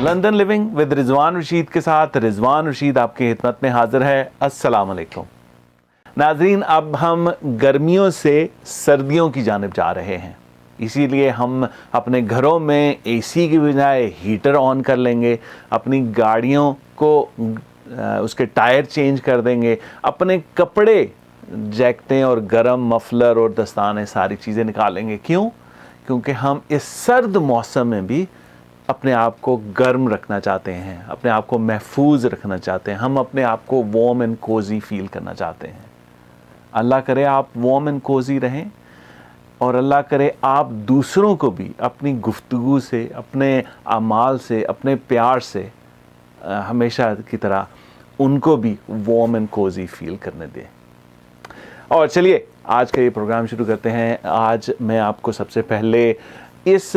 London living with Rizwan Rashid के साथ रिजवान रशीद आपकी खिदमत में हाजिर है। अस्सलाम वालेकुम नाजरीन, अब हम गर्मियों से सर्दियों की जानिब जा रहे हैं, इसीलिए हम अपने घरों में एसी की बजाय हीटर ऑन कर लेंगे, अपनी गाड़ियों को उसके टायर चेंज कर देंगे, अपने कपड़े जैकेटें और गर्म मफलर और दस्ताने सारी चीज़ें निकालेंगे। क्यों? क्योंकि हम इस सर्द मौसम में भी अपने आप को गर्म रखना चाहते हैं, अपने आप को महफूज रखना चाहते हैं, हम अपने आप को वार्म एंड कोजी फील करना चाहते हैं। अल्लाह करे आप वार्म एंड कोजी रहें और अल्लाह करे आप दूसरों को भी अपनी गुफ्तगू से, अपने अमाल से, अपने प्यार से हमेशा की तरह उनको भी वार्म एंड कोजी फील करने दें। और चलिए आज का ये प्रोग्राम शुरू करते हैं। आज मैं आपको सबसे पहले इस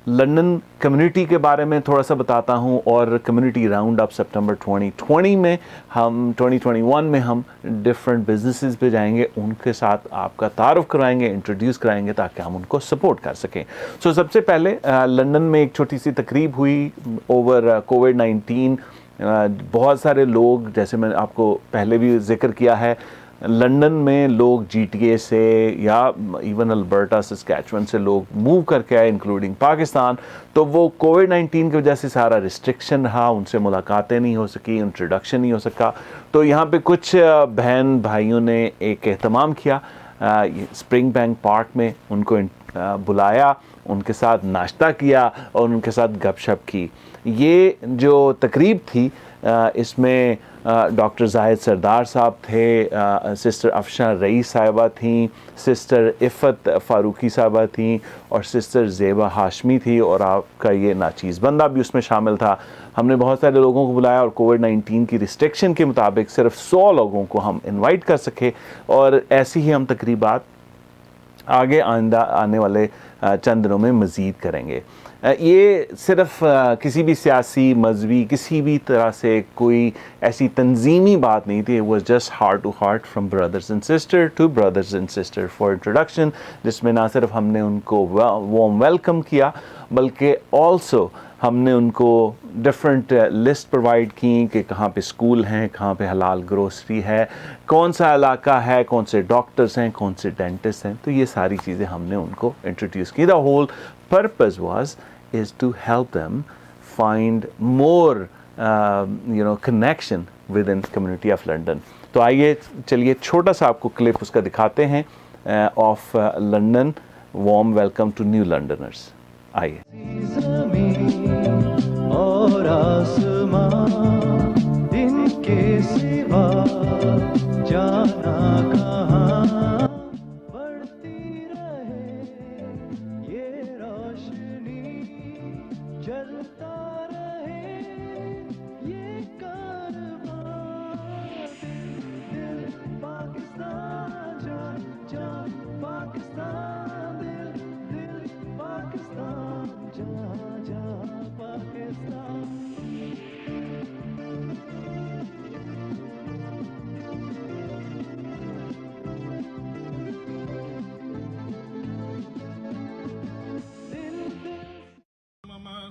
लंदन कम्युनिटी के बारे में थोड़ा सा बताता हूँ और कम्युनिटी राउंड अप सितंबर 2020 में हम 2021 में हम डिफरेंट बिजनेसेस पे जाएंगे, उनके साथ आपका तारुफ कराएंगे, इंट्रोड्यूस कराएंगे ताकि हम उनको सपोर्ट कर सकें। सो सबसे पहले लंदन में एक छोटी सी तकरीब हुई ओवर कोविड-19। बहुत सारे लोग, जैसे मैंने आपको पहले भी जिक्र किया है, लंदन में लोग GTA से या इवन अल्बर्टा सस्कैचुअन से लोग मूव करके आए, इंक्लूडिंग पाकिस्तान। तो वो कोविड-19 की वजह से सारा रिस्ट्रिक्शन रहा, उनसे मुलाकातें नहीं हो सकी, इंट्रोडक्शन नहीं हो सका। तो यहाँ पे कुछ बहन भाइयों ने एक एहतमाम किया, स्प्रिंग बैंक पार्क में उनको बुलाया, उनके साथ नाश्ता किया और उनके साथ गपशप की। ये जो तकरीब थी इसमें डॉक्टर जाहिद सरदार साहब थे, सिस्टर अफशा रईस साहिबा थी, सिस्टर इफ़त फ़ारूकी साहिबा थी और सिस्टर ज़ेबा हाशमी थी और आपका ये नाचीज़ बंदा भी उसमें शामिल था। हमने बहुत सारे लोगों को बुलाया और कोविड-19 की रिस्ट्रिक्शन के मुताबिक सिर्फ 100 लोगों को हम इनवाइट कर सके और ऐसी ही हम तकरीबात आगे आने वाले चंद दिनों में मज़ीद करेंगे। ये सिर्फ किसी भी सियासी, मजहबी, किसी भी तरह से कोई ऐसी तंजीमी बात नहीं थी। It was just heart to heart from brothers and sister to brothers and sister for introduction, जिसमें ना सिर्फ हमने उनको वार्म वेलकम किया बल्कि ऑल्सो हमने उनको डिफरेंट लिस्ट प्रोवाइड की कि कहाँ पे स्कूल हैं, कहाँ पे हलाल ग्रोसरी है, कौन सा इलाका है, कौन से डॉक्टर्स हैं, कौन से डेंटिस्ट हैं। तो ये सारी चीज़ें हमने उनको इंट्रोड्यूस की। The whole purpose was is to help them find more connection within community of London. तो आइए चलिए छोटा सा आपको क्लिप उसका दिखाते हैं of London warm welcome to new Londoners. आइए। और आसमां इनके सिवा जाना कहाँ, बढ़ती रहे ये रोशनी, चलता रहे ये कारवां, दिल पाकिस्तान जान जान पाकिस्तान, दिल दिल पाकिस्तान जान जान पाकिस्तान।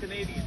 Canadian.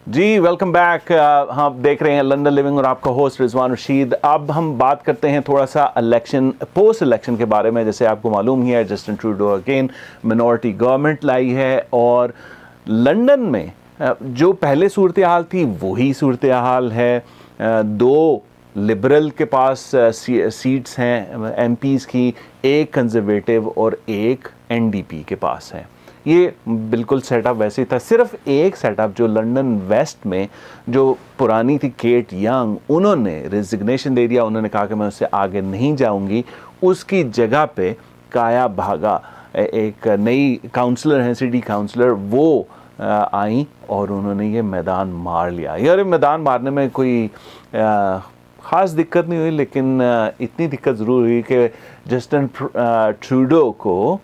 जी वेलकम बैक। आप देख रहे हैं लंदन लिविंग और आपका होस्ट रिजवान रशीद। अब हम बात करते हैं थोड़ा सा इलेक्शन, पोस्ट इलेक्शन के बारे में। जैसे आपको मालूम ही है, Justin Trudeau again minority government लाई है और लंदन में जो पहले सूरत हाल थी वही सूरत हाल है। दो लिबरल के पास सीट्स हैं एमपीज़ की, एक कंजर्वेटिव और एक एनडीपी के पास है। ये बिल्कुल सेटअप वैसे ही था, सिर्फ एक सेटअप जो लंदन वेस्ट में जो पुरानी थी केट यंग, उन्होंने रेजिग्नेशन दे दिया। उन्होंने कहा कि मैं उससे आगे नहीं जाऊंगी। उसकी जगह पे काया भागा एक नई काउंसलर हैं, सिटी काउंसलर, वो आई और उन्होंने ये मैदान मार लिया। यार मैदान मारने में कोई ख़ास दिक्कत नहीं हुई, लेकिन इतनी दिक्कत ज़रूर हुई कि जस्टिन ट्रूडो को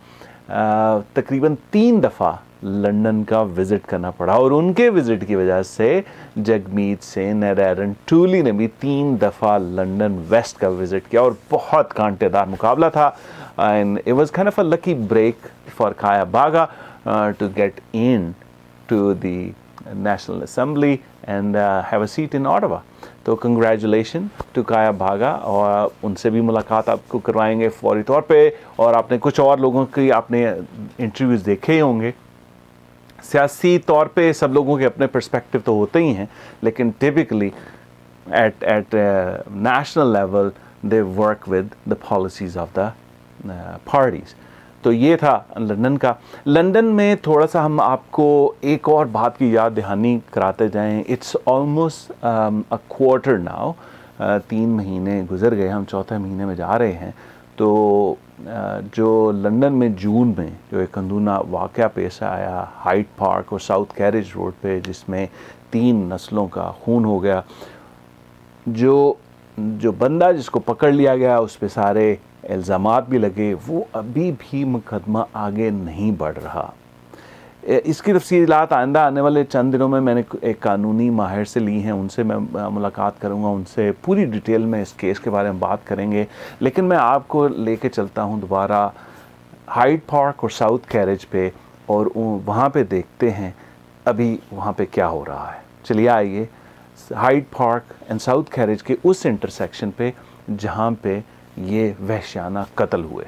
तकरीबन 3 दफ़ा लंदन का विज़िट करना पड़ा और उनके विज़िट की वजह से जगमीत सिंह, एरन टूली ने भी 3 दफ़ा लंदन वेस्ट का विज़िट किया और बहुत कांटेदार मुकाबला था। And it was kind of a lucky break for Kaya Bhaga to get into the national assembly and have a seat in Ottawa. तो कंग्रेचुलेशन टू काया भागा, और उनसे भी मुलाकात आपको करवाएंगे फौरी तौर पे। और आपने कुछ और लोगों की आपने इंटरव्यूज़ देखे ही होंगे। सियासी तौर पे सब लोगों के अपने पर्सपेक्टिव तो होते ही हैं, लेकिन typically at national level they work with the policies of the parties. तो ये था लंदन का। लंदन में थोड़ा सा हम आपको एक और बात की याद दहानी कराते जाएं। It's almost a quarter now, 3 महीने गुजर गए, हम चौथे महीने में जा रहे हैं। तो जो लंदन में जून में जो एक अंदूना वाक़या पेश आया हाइड पार्क और साउथ कैरिज रोड पे, जिसमें 3 नस्लों का खून हो गया, जो बंदा जिसको पकड़ लिया गया उस पे सारे इल्ज़ामात भी लगे, वो अभी भी मुकदमा आगे नहीं बढ़ रहा। इसकी तफसीलात आइंदा आने वाले चंद दिनों में मैंने एक कानूनी माहिर से ली हैं, उनसे मैं मुलाकात करूंगा, उनसे पूरी डिटेल में इस केस के बारे में बात करेंगे। लेकिन मैं आपको लेके चलता हूं दोबारा हाइड पार्क और साउथ कैरिज पे, और वहाँ पे देखते हैं अभी वहाँ पे क्या हो रहा है। चलिए आइए Hyde Park and south carriage के उस इंटरसेक्शन पे जहाँ पे ये वहशियाना कत्ल हुए।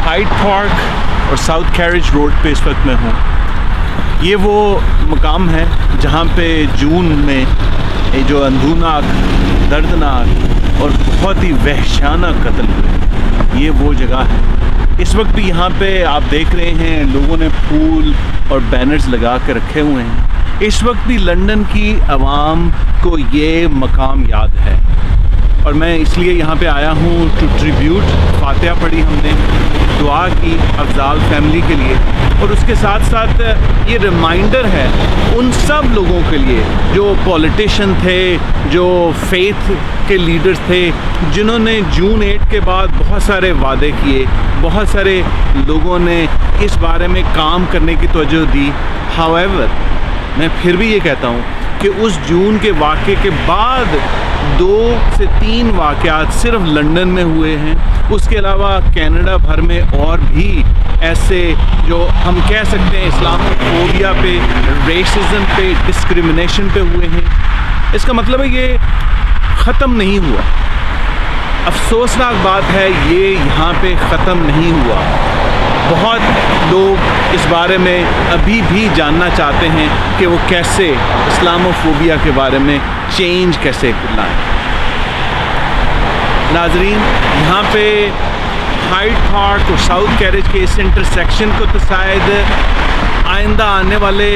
हाइड पार्क और साउथ कैरिज रोड पे इस वक्त मैं हूँ। ये वो मकाम है जहाँ पे जून में ये जो अंधुनाक, दर्दनाक और बहुत ही वहशियाना कत्ल हुए, ये वो जगह है। इस वक्त भी यहाँ पे आप देख रहे हैं लोगों ने फूल और बैनर्स लगा के रखे हुए हैं। इस वक्त भी लंदन की आवाम को ये मकाम याद है, और मैं इसलिए यहाँ पे आया हूँ टू ट्रिब्यूट। फातिहा पढ़ी हमने, दुआ की अफजाल फैमिली के लिए, और उसके साथ साथ ये रिमाइंडर है उन सब लोगों के लिए जो पॉलिटिशियन थे, जो फेथ के लीडर्स थे, जिन्होंने जून 8 के बाद बहुत सारे वादे किए, बहुत सारे लोगों ने इस बारे में काम करने की तवज्जो दी। हाउएवर, मैं फिर भी ये कहता हूँ कि उस जून के वाक़े के बाद 2 से 3 वाक़यात सिर्फ लंदन में हुए हैं। उसके अलावा कनाडा भर में और भी ऐसे जो हम कह सकते हैं इस्लामोफोबिया पे, रेसिज्म पे, डिस्क्रिमिनेशन पे हुए हैं। इसका मतलब है ये ख़त्म नहीं हुआ। अफसोसनाक बात है ये यहाँ पे ख़त्म नहीं हुआ। बहुत लोग इस बारे में अभी भी जानना चाहते हैं कि वो कैसे इस्लामोफोबिया के बारे में चेंज कैसे लाएं। नाजरीन, यहाँ पे हाइड पार्क और साउथ कैरिज के इस इंटरसेक्शन को तो शायद आइंदा आने वाले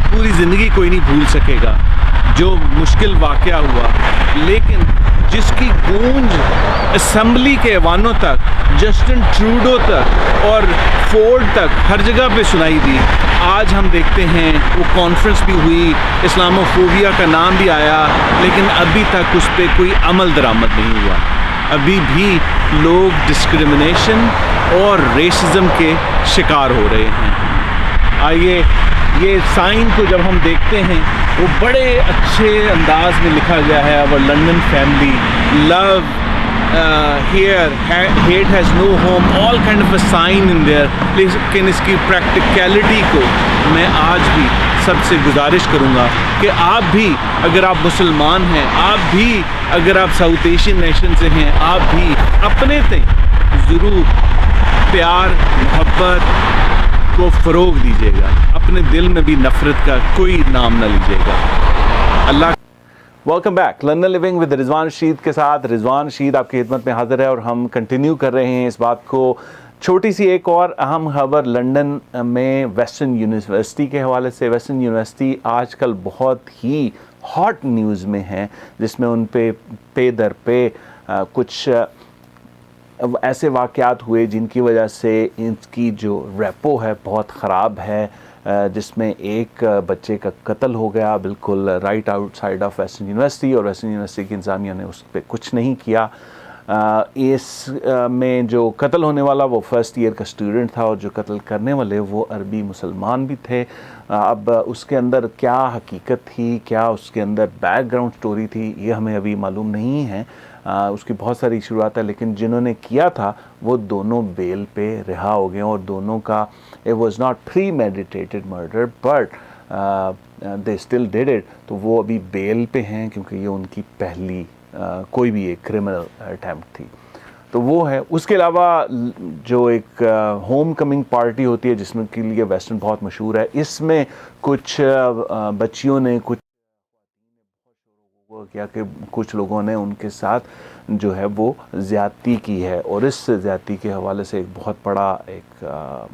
पूरी ज़िंदगी कोई नहीं भूल सकेगा, जो मुश्किल वाक़या हुआ। लेकिन जिसकी गूंज असेंबली के ऐवानों तक, जस्टिन ट्रूडो तक और फोर्ड तक हर जगह पे सुनाई दी, आज हम देखते हैं वो कॉन्फ्रेंस भी हुई, इस्लामोफोबिया का नाम भी आया, लेकिन अभी तक उस पर कोई अमल दरामद नहीं हुआ। अभी भी लोग डिस्क्रिमिनेशन और रेसिज्म के शिकार हो रहे हैं। आइए, ये साइन को जब हम देखते हैं वो बड़े अच्छे अंदाज में लिखा गया है, our London family love here hate has no home, all kind of a sign in there, लेकिन इसकी प्रैक्टिकलिटी को मैं आज भी सबसे गुजारिश करूँगा कि आप भी अगर आप मुसलमान हैं, आप भी अगर आप साउथ एशियन नेशन से हैं, आप भी अपने तय ज़रूर प्यार मोहब्बत को फ़रोग दीजिएगा, अपने दिल में भी नफ़रत का कोई नाम ना लीजिएगा। Allah. Welcome back. London living with Rizwan Rashid के साथ रिजवान रशीद आपकी खिदमत में हाजिर है और हम कंटिन्यू कर रहे हैं इस बात को। छोटी सी एक और अहम खबर लंदन में वेस्टर्न यूनिवर्सिटी के हवाले से। वेस्टर्न यूनिवर्सिटी आजकल बहुत ही हॉट न्यूज़ में है, जिसमें उन पे दर पे कुछ ऐसे वाक़यात हुए जिनकी वजह से इनकी जो रेपो है बहुत ख़राब है, जिसमें एक बच्चे का कत्ल हो गया बिल्कुल right outside of western university, और वेस्टर्न यूनिवर्सिटी की इंतज़ामिया ने उस पर कुछ नहीं किया। इस में जो कत्ल होने वाला वो फर्स्ट ईयर का स्टूडेंट था, और जो कत्ल करने वाले वो अरबी मुसलमान भी थे। अब उसके अंदर क्या हकीकत थी, क्या उसके अंदर बैकग्राउंड स्टोरी थी, ये हमें अभी मालूम नहीं है। उसकी बहुत सारी शुरुआत है, लेकिन जिन्होंने किया था वो दोनों बेल पे रिहा हो गए, और दोनों का it was not premeditated murder but they still did it. तो वो अभी बेल पे हैं क्योंकि ये उनकी पहली कोई भी एक क्रिमिनल अटैम्प्ट थी। तो वो है। उसके अलावा जो एक होम कमिंग पार्टी होती है जिसमें के लिए वेस्टर्न बहुत मशहूर है, इसमें कुछ बच्चियों ने कुछ किया कि कुछ लोगों ने उनके साथ जो है वो ज़्यादती की है, और इस ज़्यादती के हवाले से एक बहुत बड़ा एक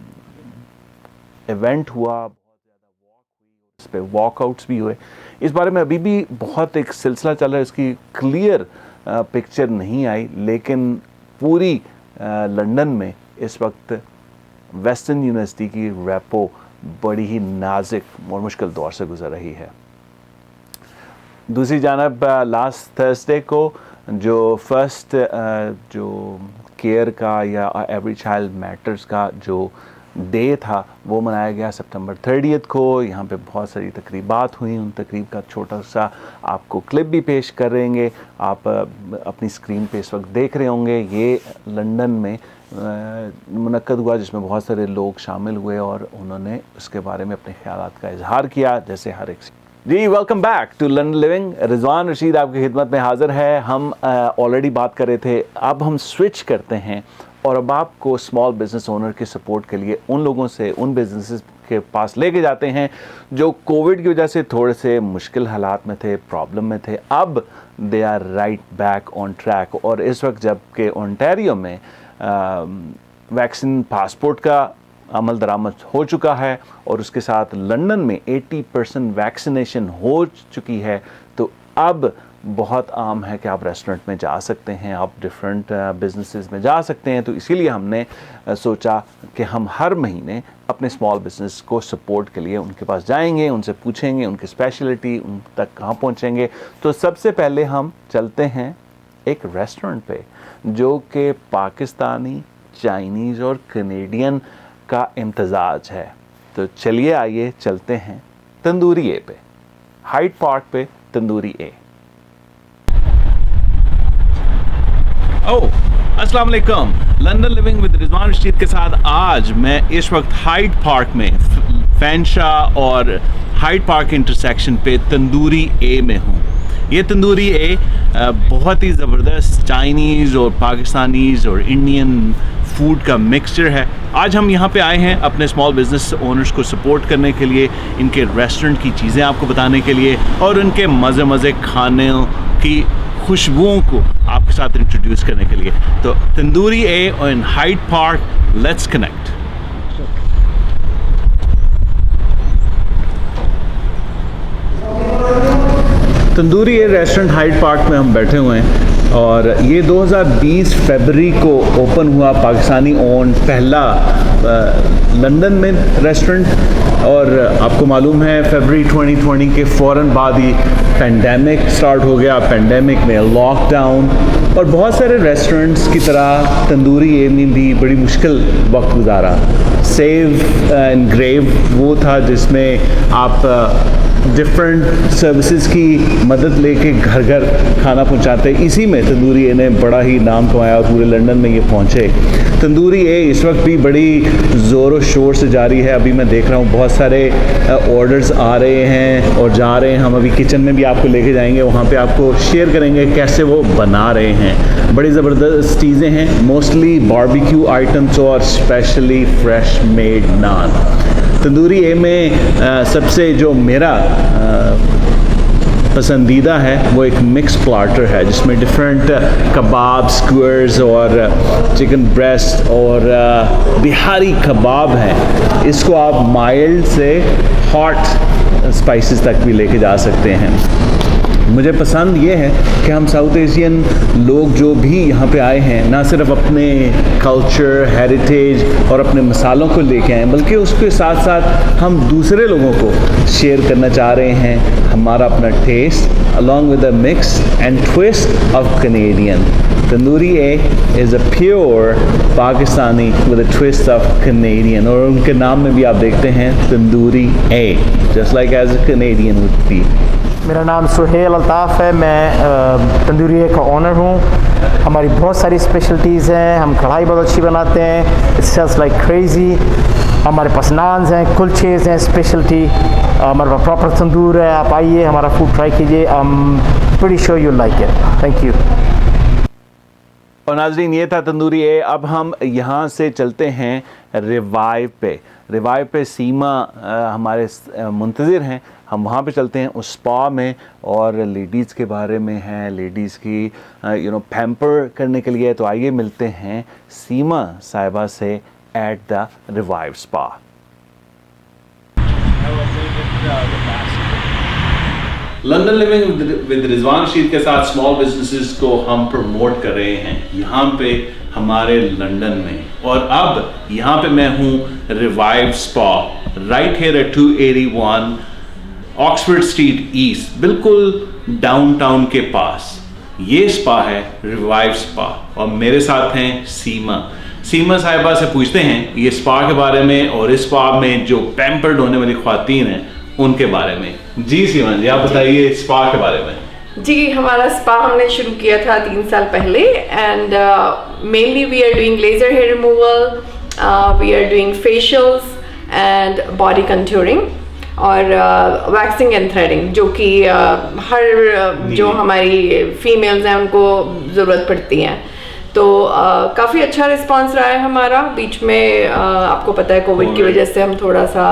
इवेंट हुआ, बहुत ज़्यादा वॉक हुई, इस पर वॉकआउट्स भी हुए। इस बारे में अभी भी बहुत एक सिलसिला चल रहा है, इसकी क्लियर पिक्चर नहीं आई, लेकिन पूरी लंदन में इस वक्त वेस्टर्न यूनिवर्सिटी की रेपो बड़ी ही नाजुक और मुश्किल दौर से गुजर रही है। दूसरी जानब लास्ट थर्सडे को जो फर्स्ट जो केयर का या एवरी चाइल्ड मैटर्स का जो डे था वो मनाया गया सितंबर 30 को। यहाँ पे बहुत सारी तकरीबात हुई, उन तकरीब का छोटा सा आपको क्लिप भी पेश करेंगे, आप अपनी स्क्रीन पे इस वक्त देख रहे होंगे। ये लंदन में मुनक्कद हुआ, जिसमें बहुत सारे लोग शामिल हुए और उन्होंने उसके बारे में अपने ख्यालात का इजहार किया, जैसे हर एक। जी welcome back to London living. Rizwan Rashid आपकी खिदमत में हाज़िर है। हम ऑलरेडी बात कर रहे थे, अब हम स्विच करते हैं और अब आपको स्मॉल बिज़नेस ओनर के सपोर्ट के लिए उन लोगों से, उन बिजनेसेस के पास लेके जाते हैं जो कोविड की वजह से थोड़े से मुश्किल हालात में थे, प्रॉब्लम में थे। अब they are right back on track, और इस वक्त जबकि ओंटारियो में वैक्सीन पासपोर्ट का अमल दरामद हो चुका है और उसके साथ लंदन में 80% वैक्सीनेशन हो चुकी है, तो अब बहुत आम है कि आप रेस्टोरेंट में जा सकते हैं, आप डिफरेंट बिजनेसेस में जा सकते हैं। तो इसीलिए हमने सोचा कि हम हर महीने अपने स्मॉल बिजनेस को सपोर्ट के लिए उनके पास जाएंगे, उनसे पूछेंगे उनकी स्पेशलिटी, उन तक कहाँ पहुँचेंगे। तो सबसे पहले हम चलते हैं एक रेस्टोरेंट पे जो कि पाकिस्तानी, चाइनीज़ और कनेडियन का इम्तजाज है। तो चलिए आइए चलते हैं तंदूरी ए पे, हाइड पार्क पे तंदूरी ए। अस्सलाम वालेकुम। London living with Rizwan Rashid के साथ आज मैं इस वक्त हाइड पार्क में फैंशा और हाइड पार्क इंटरसेक्शन पे तंदूरी ए में हूँ। ये तंदूरी ए बहुत ही ज़बरदस्त चाइनीज़ और पाकिस्तानीज़ और इंडियन फूड का मिक्सचर है। आज हम यहाँ पे आए हैं अपने स्मॉल बिजनेस ओनर्स को सपोर्ट करने के लिए, इनके रेस्टोरेंट की चीज़ें आपको बताने के लिए और उनके मज़े खाने की खुशबुओं को आपके साथ इंट्रोड्यूस करने के लिए। तो Tandoori A in Hyde Park, let's connect. Tandoori A restaurant Hyde Park में हम बैठे हुए हैं और ये 2020 फरवरी को ओपन हुआ पाकिस्तानी ओन पहला लंदन में रेस्टोरेंट। और आपको मालूम है फरवरी 2020 के फ़ौरन बाद ही पेंडेमिक स्टार्ट हो गया। पेंडेमिक में लॉकडाउन और बहुत सारे रेस्टोरेंट्स की तरह तंदूरी ए ने भी बड़ी मुश्किल वक्त गुजारा। सेव एंड ग्रेव वो था जिसमें आप डिफरेंट सर्विसेज की मदद लेके घर घर खाना पहुंचाते हैं। इसी में तंदूरी ए ने बड़ा ही नाम कमाया और पूरे लंदन में ये पहुंचे। तंदूरी ए इस वक्त भी बड़ी ज़ोर शोर से जारी है। अभी मैं देख रहा हूँ बहुत सारे ऑर्डर्स आ रहे हैं और जा रहे हैं। हम अभी किचन में भी आपको लेके जाएंगे, वहाँ पे आपको शेयर करेंगे कैसे वो बना रहे हैं। बड़ी ज़बरदस्त चीज़ें हैं, मोस्टली बारबेक्यू आइटम्स और स्पेशली फ्रेश मेड नान। तंदूरी ए में सबसे जो मेरा पसंदीदा है वो एक मिक्स प्लाटर है जिसमें डिफरेंट कबाब, स्क्वेयर्स और चिकन ब्रेस्ट और बिहारी कबाब है। इसको आप माइल्ड से हॉट स्पाइसेस तक भी लेके जा सकते हैं। मुझे पसंद ये है कि हम साउथ एशियन लोग जो भी यहाँ पे आए हैं ना सिर्फ अपने कल्चर, हेरिटेज और अपने मसालों को लेके आए बल्कि उसके साथ साथ हम दूसरे लोगों को शेयर करना चाह रहे हैं हमारा अपना test along with a mix and twist of Canadian. Tandoori A is a pure Pakistani with a twist of Canadian और उनके नाम में भी आप देखते हैं tandoori A, just like as a Canadian would be. मेरा नाम सुहेल अल्ताफ़ है, मैं तंदूरी ए का ओनर हूँ। हमारी बहुत सारी स्पेशलिटीज़ हैं, हम कढ़ाई बहुत अच्छी बनाते हैं, इट सेल्स लाइक क्रेज़ी। हमारे पास नान्स हैं, कुलचेज़ हैं, स्पेशलिटी। हमारे पास प्रॉपर तंदूर है, आप आइए हमारा फूड ट्राई कीजिए। I am pretty sure you like it. Thank you. और नाजरीन, ये था तंदूरी ए। अब हम यहाँ से चलते हैं रिवाइव पे। रिवाइव पे सीमा हमारे मुंतज़िर हैं, हम वहाँ पे चलते हैं उस स्पा में और लेडीज़ के बारे में है, लेडीज़ की पैम्पर करने के लिए। तो आइए मिलते हैं सीमा साहिबा से at the revive spa. London living with Rizwan Rashid के साथ स्मॉल बिजनेसेस को हम प्रमोट कर रहे हैं यहाँ पे हमारे लंदन में। और अब यहाँ पे मैं हूँ revive spa, right here eight 281 Oxford street east, बिल्कुल डाउनटाउन के पास। ये स्पा है रिवाइव स्पा और मेरे साथ हैं सीमा साहिबा से पूछते हैं ये स्पा के बारे में और इस स्पा में जो पैम्पर्ड होने वाली ख्वातीन हैं उनके बारे में। जी सीमा जी, आप बताइए स्पा के बारे में। जी, हमारा स्पा हमने शुरू किया था 3 साल पहले and mainly we are doing laser hair removal, we are doing facials and body contouring और वैक्सिंग एंड थ्रेडिंग, जो कि हर जो हमारी फीमेल्स हैं उनको ज़रूरत पड़ती हैं। तो काफ़ी अच्छा रिस्पांस रहा है हमारा। बीच में आपको पता है कोविड की वजह से हम थोड़ा सा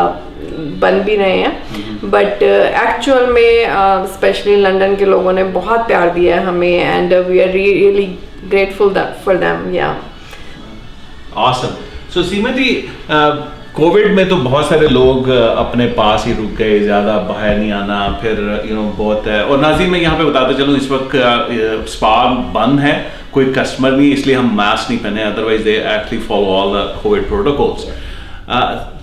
बन भी रहे हैं, बट एक्चुअल में स्पेशली लंदन के लोगों ने बहुत प्यार दिया है हमें and we are really grateful for them. Yeah awesome. So Seema ji, covid में तो बहुत सारे लोग अपने पास ही रुक गए, ज़्यादा बाहर नहीं आना, फिर बहुत है। और नाज़रीन, मैं यहाँ पे बताते चलूँ इस वक्त स्पा बंद है, कोई कस्टमर नहीं, इसलिए हम मास्क नहीं पहने, otherwise they actually follow all the Covid protocols.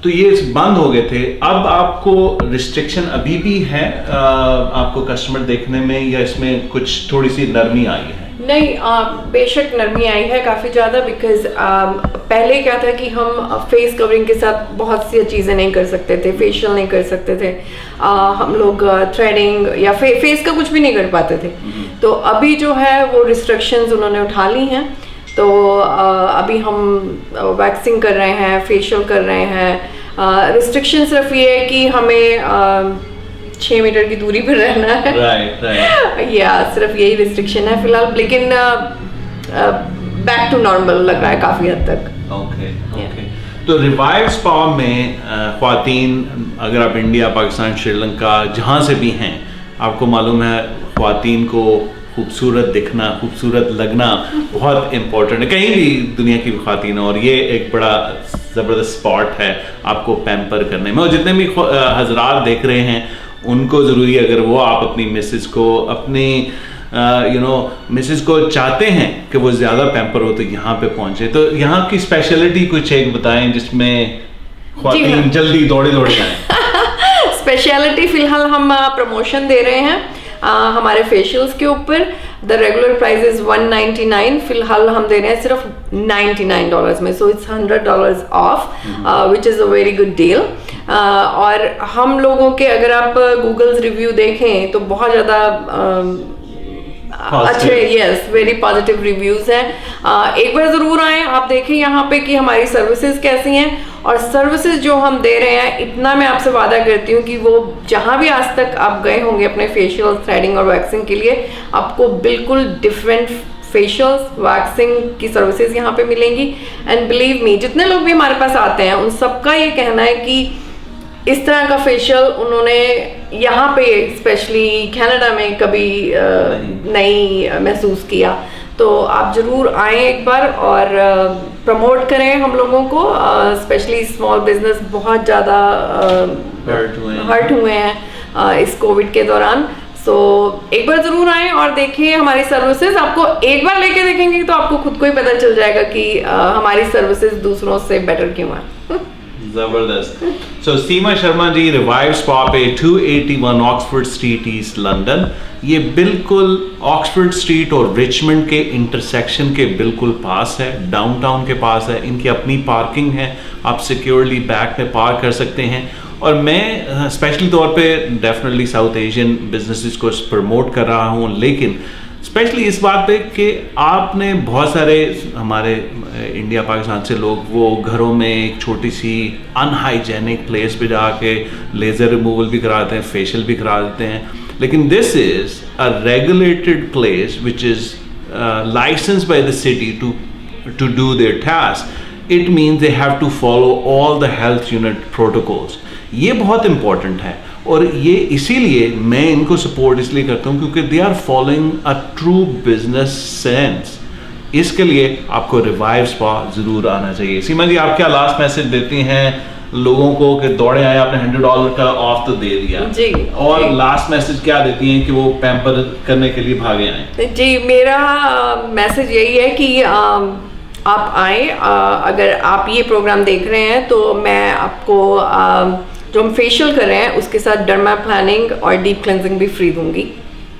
तो ये बंद हो गए थे। अब आपको रिस्ट्रिक्शन अभी भी है आपको कस्टमर देखने में, या इसमें कुछ थोड़ी सी नरमी आई है? नहीं, बेशक नरमी आई है काफ़ी ज़्यादा, बिकॉज पहले क्या था कि हम फेस कवरिंग के साथ बहुत सी चीज़ें नहीं कर सकते थे, फेशियल नहीं कर सकते थे, हम लोग थ्रेडिंग या फेस का कुछ भी नहीं कर पाते थे। तो अभी जो है वो रिस्ट्रिक्शंस उन्होंने उठा ली हैं। तो अभी हम वैक्सिंग कर रहे हैं, फेशियल कर रहे हैं। रिस्ट्रिक्शन सिर्फ ये है कि हमें 6 मीटर की दूरी पर रहना है। राइट। या सिर्फ यही रिस्ट्रिक्शन है फिलहाल, लेकिन बैक टू नॉर्मल लग रहा है काफ़ी हद तक। ओके। तो रिवाइव स्पा में ख्वातीन, अगर आप इंडिया, पाकिस्तान, श्रीलंका जहाँ से भी हैं, आपको मालूम है ख्वातीन को खूबसूरत दिखना, खूबसूरत लगना बहुत इम्पोर्टेंट है, कहीं भी दुनिया की ख्वातीन, और ये एक बड़ा ज़बरदस्त स्पॉट है आपको पैम्पर करने में। और जितने भी हजरात देख रहे हैं उनको ज़रूरी, अगर वो आप अपनी मिसेस को, अपनी मिसेस को चाहते हैं कि वो ज़्यादा पैम्पर हो, तो यहाँ पे पहुँचे। तो यहाँ की स्पेशलिटी कुछ एक बताएं जिसमें ख्वातीन जल्दी दौड़े आए। स्पेशलिटी फ़िलहाल हम प्रमोशन दे रहे हैं हमारे फेशियल्स के ऊपर। द रेगुलर प्राइस इज $199, फिलहाल हम दे रहे हैं सिर्फ $99 में, so it's $100 of, which is a very good deal. और हम लोगों के अगर आप गूगल्स रिव्यू देखें तो बहुत ज़्यादा अच्छे, यस, वेरी पॉजिटिव रिव्यूज हैं। एक बार ज़रूर आएँ, आप देखें यहाँ पे कि हमारी सर्विसेज कैसी हैं, और सर्विसेज जो हम दे रहे हैं, इतना मैं आपसे वादा करती हूँ कि वो जहाँ भी आज तक आप गए होंगे अपने फेशियल, थ्रेडिंग और वैक्सिंग के लिए, आपको बिल्कुल डिफरेंट फेशियल्स, वैक्सिंग की सर्विसेज यहाँ पे मिलेंगी। एंड बिलीव मी, जितने लोग भी हमारे पास आते हैं उन सबका ये कहना है कि इस तरह का फेशियल उन्होंने यहाँ पे स्पेशली कनाडा में कभी नहीं महसूस किया। तो आप ज़रूर आएँ एक बार और प्रमोट करें हम लोगों को, स्पेशली स्मॉल बिजनेस बहुत ज़्यादा हर्ट हुए हैं इस कोविड के दौरान। सो एक बार ज़रूर आएँ और देखें हमारी सर्विसेज। आपको एक बार लेके देखेंगे तो आपको खुद को ही पता चल जाएगा कि हमारी सर्विसेज दूसरों से बेटर क्यों है। जबरदस्त। सो सीमा शर्मा जी, रिवाइव स्पा पे 281 ऑक्सफोर्ड स्ट्रीट, ईस्ट लंदन। ये बिल्कुल ऑक्सफोर्ड स्ट्रीट और रिचमंड के इंटरसेक्शन के बिल्कुल पास है, डाउनटाउन के पास है। इनकी अपनी पार्किंग है, आप सिक्योरली बैक में पार्क कर सकते हैं। और मैं स्पेशली तौर पे डेफिनेटली साउथ एशियन बिजनेसेस को प्रमोट कर रहा हूँ, लेकिन स्पेशली इस बात पे कि आपने बहुत सारे हमारे इंडिया पाकिस्तान से लोग वो घरों में एक छोटी सी अनहाइजेनिक प्लेस पे जाके लेज़र रिमूवल भी कराते हैं, फेशियल भी करा देते हैं। लेकिन this is a regulated place which is licensed by the city to do their task. It means they have to follow all the health unit protocols. ये बहुत इम्पोर्टेंट है, और ये इसीलिए मैं इनको सपोर्ट इसलिए करता हूँ क्योंकि they are following a true business sense. इसके लिए आपको रिवाइव स्पा ज़रूर आना चाहिए। सीमा जी, आप क्या लास्ट मैसेज देती हैं लोगों को कि दौड़े आए, आपने $100 का ऑफ तो दे दिया जी, और जी। लास्ट मैसेज क्या देती हैं कि वो पैम्पर करने के लिए भागे आए? जी, मेरा मैसेज यही है कि आप आए, अगर आप ये प्रोग्राम देख रहे हैं तो मैं आपको जो हम फेशियल कर रहे हैं उसके साथ डर्मा प्लानिंग और डीप क्लेंजिंग भी फ्री दूंगी,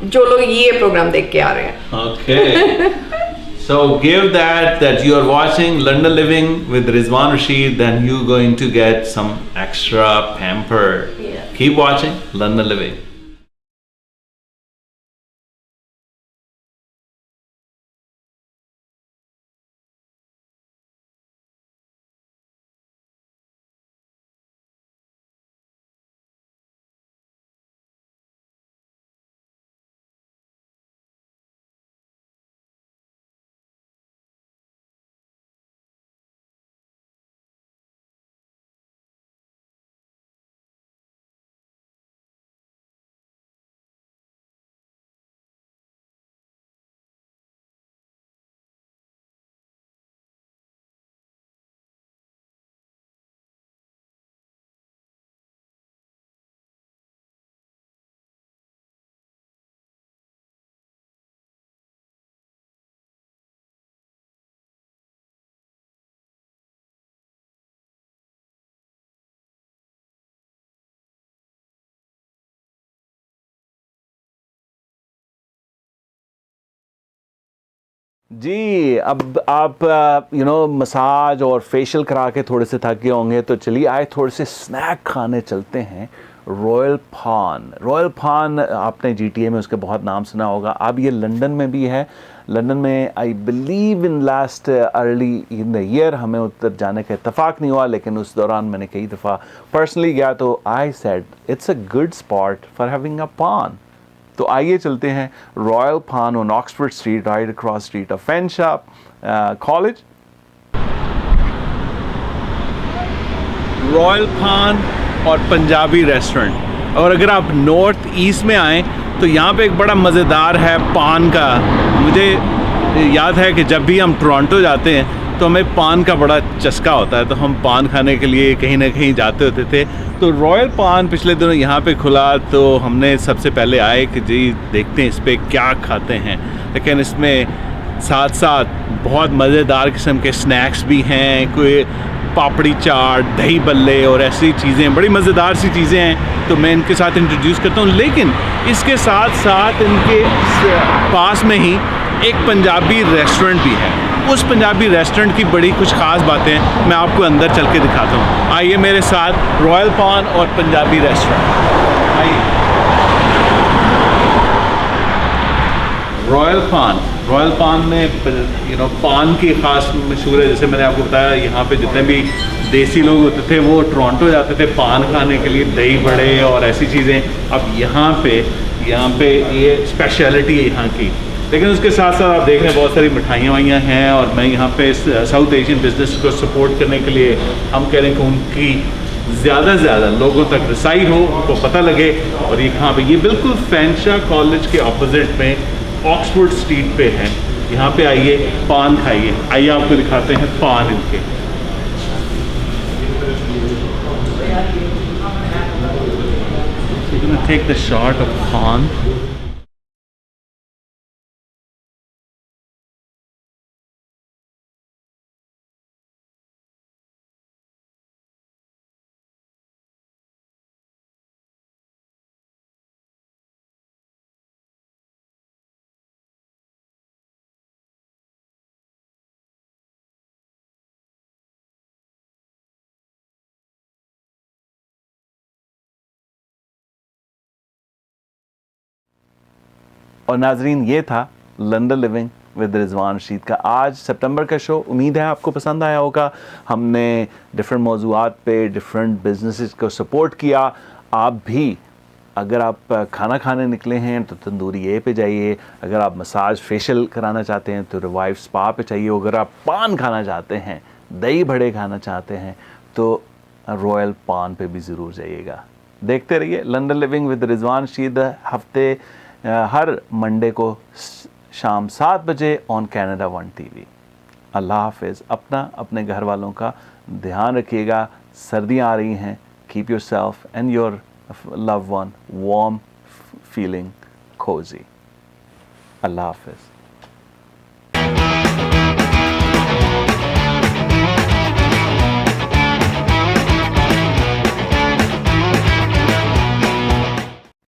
जो लोग ये प्रोग्राम देख के आ रहे हैं। Okay. So give that you are watching London Living with Rizwan Rashid, then you're going to get some extra pamper. Yeah. Keep watching London Living. जी, अब आप मसाज और फेशियल करा के थोड़े से थक गए होंगे, तो चलिए आए थोड़े से स्नैक खाने चलते हैं। रॉयल पान आपने GTA में उसके बहुत नाम सुना होगा। अब ये लंदन में भी है। लंदन में I believe in last early in the year हमें उधर जाने का इत्तेफाक नहीं हुआ, लेकिन उस दौरान मैंने कई दफ़ा पर्सनली गया तो I said it's a good spot for having a paan. तो आइए चलते हैं royal paan on Oxford Street, right across street of Fanshawe college. Royal paan और पंजाबी रेस्टोरेंट। और अगर आप नॉर्थ ईस्ट में आएँ तो यहाँ पे एक बड़ा मज़ेदार है पान का। मुझे याद है कि जब भी हम टोरंटो जाते हैं तो हमें पान का बड़ा चस्का होता है, तो हम पान खाने के लिए कहीं ना कहीं जाते होते थे। तो रॉयल पान पिछले दिनों यहाँ पे खुला, तो हमने सबसे पहले आए कि जी देखते हैं इस पर क्या खाते हैं। लेकिन इसमें साथ साथ बहुत मज़ेदार किस्म के स्नैक्स भी हैं, कोई पापड़ी चाट, दही बल्ले और ऐसी चीज़ें, बड़ी मज़ेदार सी चीज़ें हैं, तो मैं इनके साथ इंट्रोड्यूस करता हूँ। लेकिन इसके साथ साथ इनके पास में ही एक पंजाबी रेस्टोरेंट भी है। उस पंजाबी रेस्टोरेंट की बड़ी कुछ ख़ास बातें मैं आपको अंदर चल के दिखाता हूँ। आइए मेरे साथ रॉयल पान और पंजाबी रेस्टोरेंट। आइए। रॉयल पान में पान की ख़ास मशहूर है। जैसे मैंने आपको बताया, यहाँ पे जितने भी देसी लोग होते थे वो टोरंटो जाते थे पान खाने के लिए, दही बड़े और ऐसी चीज़ें। अब यहाँ पे ये स्पेशलिटी है यहाँ की। लेकिन उसके साथ साथ आप देख रहे हैं बहुत सारी मिठाइयाँ वाइयाँ हैं, और मैं यहाँ पे साउथ एशियन बिजनेस को सपोर्ट करने के लिए हम कह रहे हैं कि उनकी ज़्यादा से ज़्यादा लोगों तक रसाई हो, उनको पता लगे। और ये कहाँ पे, ये बिल्कुल फैंशा कॉलेज के ऑपोजिट में ऑक्सफोर्ड स्ट्रीट पे है। यहाँ पे आइए, पान खाइए। आइए आपको दिखाते हैं पान इनके। टेक द शॉट ऑफ पान। और नाजरीन, ये था London living with Rizwan Rashid का आज सितंबर का शो। उम्मीद है आपको पसंद आया होगा। हमने डिफरेंट मौज़ूआत पे डिफरेंट बिजनेसेस को सपोर्ट किया। आप भी अगर आप खाना खाने निकले हैं तो तंदूरी ए पे जाइए। अगर आप मसाज फेशियल कराना चाहते हैं तो रिवाइव स्पा पे चाहिए। अगर आप पान खाना चाहते हैं, दही बड़े खाना चाहते हैं, तो रॉयल पान पे भी ज़रूर जाइएगा। देखते रहिए London living with Rizwan Rashid, हफ्ते हर मंडे को शाम 7 बजे ऑन कैनेडा 1 TV। अल्लाह हाफिज़। अपना, अपने घर वालों का ध्यान रखिएगा। सर्दियाँ आ रही हैं। Keep yourself and your love one warm, feeling cozy. Allah हाफिज़।